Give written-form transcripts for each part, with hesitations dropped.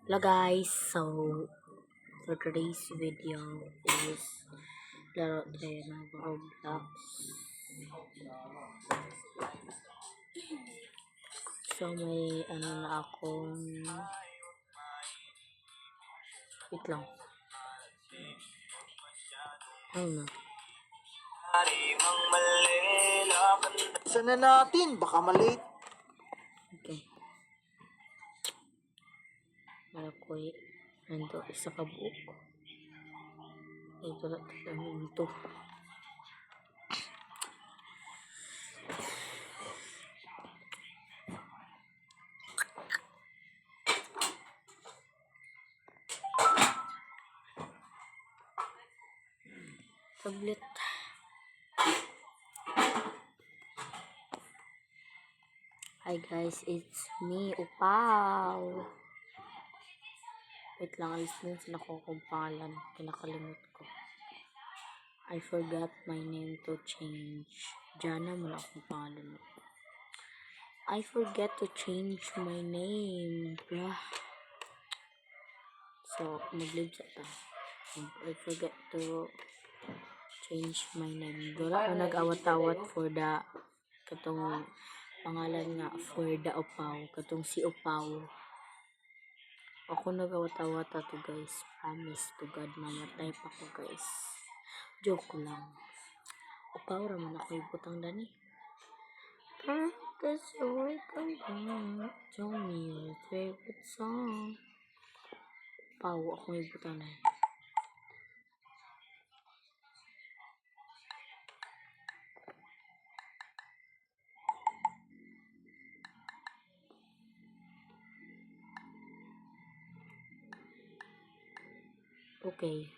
Hello guys, so for today's video is laro tayo ng Roblox. So may na akong wait lang. Ano na? Sana natin, baka malate. Okay. Para ko nando isa ka buok. Ito na namin ito. Tablet. Hi guys, it's me, Upaw. Wait lang, alis din sila ko kung pangalan. Kinakalimut ko. I forgot my name to change. Jana mo lang akong pangalan. I forget to change my name. Bruh. So, mag-leave sa ta. I forget to change my name. Doon ako nag-awat-awat for the katong pangalan nga for the Upaw. Katong si Upaw. Ako nag-awat-awat to guys. Promise to God, mamatay pa ko guys. Joke lang. Upaw raman ako ibutang dani. Cause you're welcome. Tell me your favorite song. Upaw ako ibutang dani. Okay.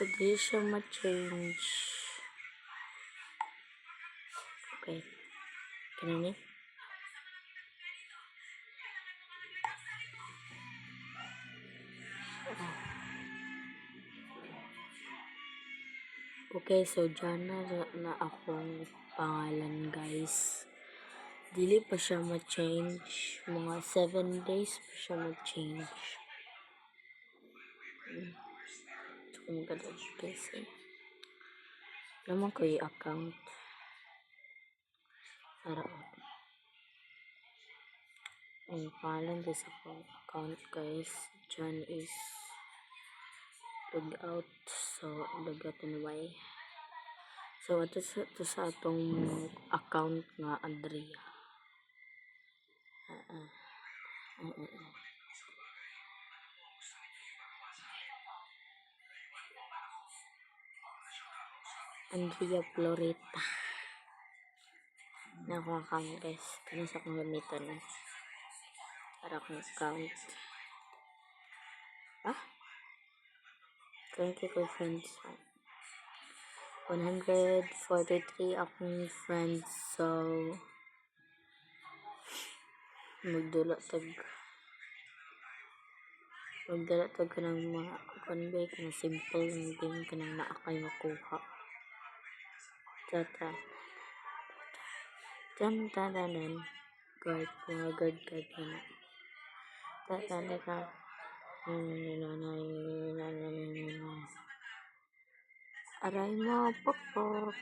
So, di siya ma-change. Okay. Kanini? Okay, so dyan na akong pangalan guys. Dili pa siya ma-change. Mga 7 days pa siya ma-change. So, kung gano'n guys eh. Naman ko yung account. Para ang pangalan din sa account guys. Dyan is log out. So, logout anyway. So, ito sa atong account nga Andrea. Andrea Floreta. Na akong account guys. Kaya sa akong gamitan. Para akong account. Thank you for friends. 143 akong friends. So, magdula tag ka ng mga convey ka na simple ng game ka nang naakay makuha. Tatanan. Guard, mga guard ka na. Tatanan ka. Aray mo, pokpok.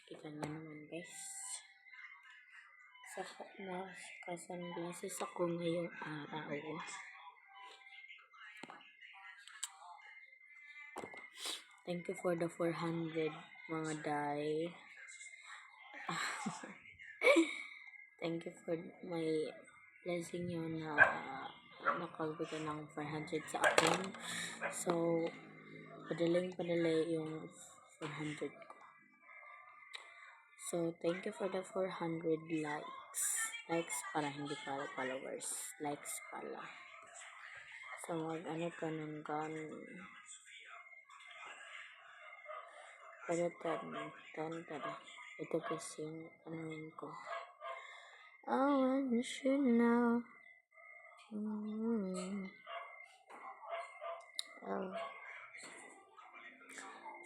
Kita nyo naman guys. Kasanglases ako ngayong araw. Thank you for the 400 mga day. Thank you for my blessing nyo na nakabigay ng 400 sa akin. So, padalay yung 400 ko. So, thank you for the 400 likes. Likes para hindi para followers. Likes pala. So, ano ka ng gun. Pero tan. Ito kasi yung anuin ko. I want you now. Oh.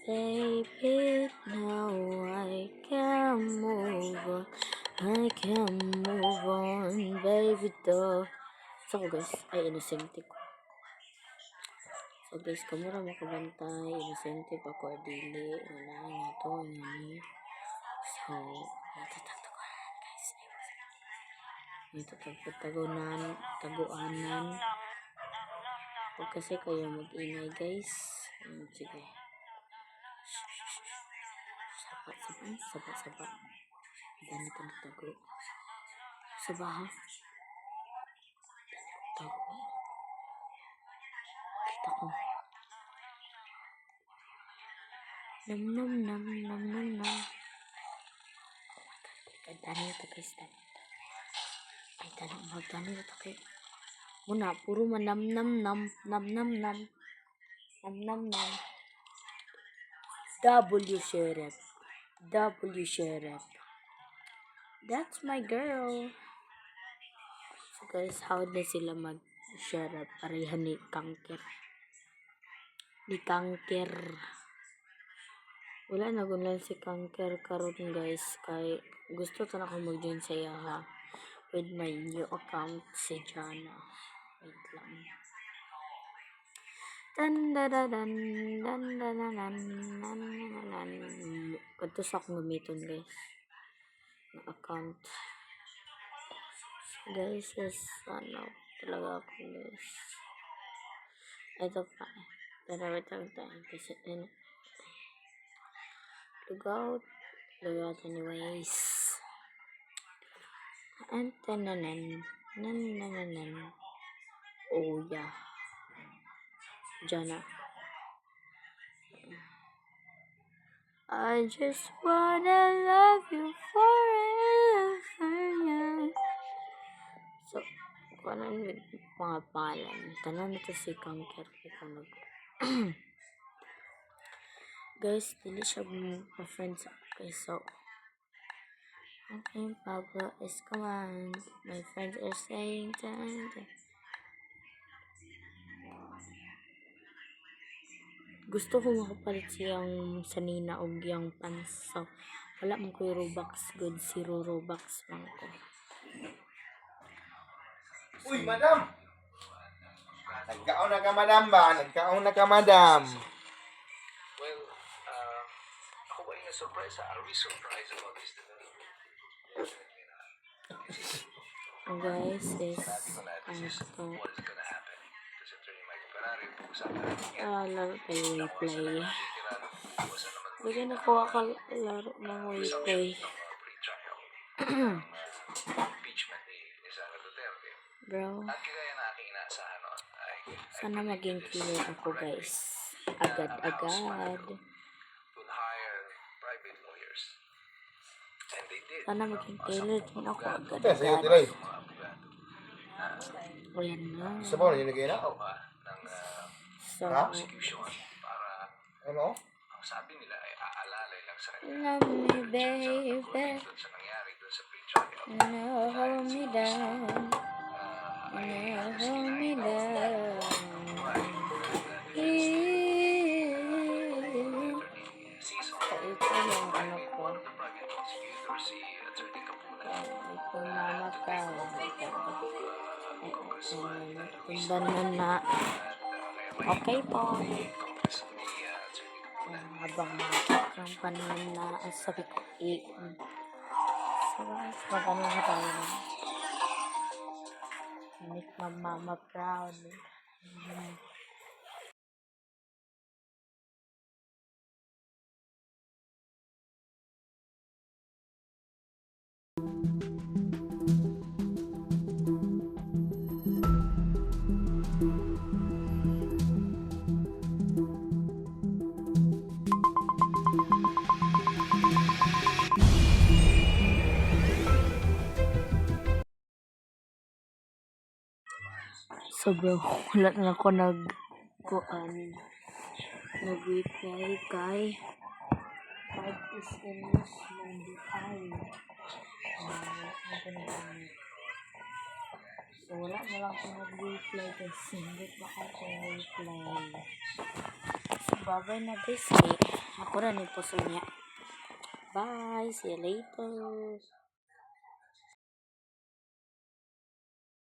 Baby, now I can move on. I can move on, baby, though. So, guys, ay, inosente ko. So, guys, kamura makabantay. Inosente pa ko, dili. Wala nga to, ngani. So, natataguan, guys. Taguanan. Huwag kasi kayo mag-ingay, guys. Sige. Sapa. Dami ka nagtago. Sabaha. Tago. Kita ko. Nam. Dami ito, guys. Ay, dami ito, guys. Muna, puro nam. W Sheriff. That's my girl. So guys, how na sila mag-sheriff? Parehan ni Kangker. Wala na gunan si Kangker karon guys. Kay gusto ta na ko mag-join sa ha. With my new account si Jana. Wait lang. Dan. Kadto sa akong gamiton guys. Account. Guys, is ano talaga ako guys. Ito pa. Wait lang tayo. Kasi Logout anyways. And nan. Oh yeah. Jana. I just wanna love you forever, yeah. So, kanan with mga pangalan. Tanan ito si Kangker. Guys, dili siya ma-friends. Okay, so. Okay, Pablo is command. My friends are saying that. Gusto ko makapalit siyang sanina o yung pants. So, wala mo ko yung Robux. Good, 0 Robux lang ko. Uy, madam! Nagkaon na ka, madam ba? Well, ako ba yung surprise? Are we surprised about this? Guys, is What is gonna happen? Kasi ito yung Michael Ferrari, laro tayo replay. Bigyan ako laro ng replay. Impeachment ni Sara Duterte. Bro, At kagaya na aking inaasahan noon, sana maging clear ako guys. Agad. would hire private lawyers. And they did. Sana maging clear din ako Sige, agad. tiray. Ayan na. Isa pa, nilagay na. Ng So, prosecution para Ano? ang sabi nila ay aalalay lang sa kanila. love me baby. Doon sa nangyari doon sa pre-trial. No, hold me down. Ito yung ano ko. Ito mama ka. Tundan na. Okay po. Habang ang panon na sabi ko so guys, mag-ano na tayo. Make my mama proud. sobrang wala na ako nag-reply kay 5 SMS ng DI. So, wala na lang ako nag-reply kasi hindi pa ako reply. So, bye-bye na guys. Ako na nagposo niya. Bye. See you later.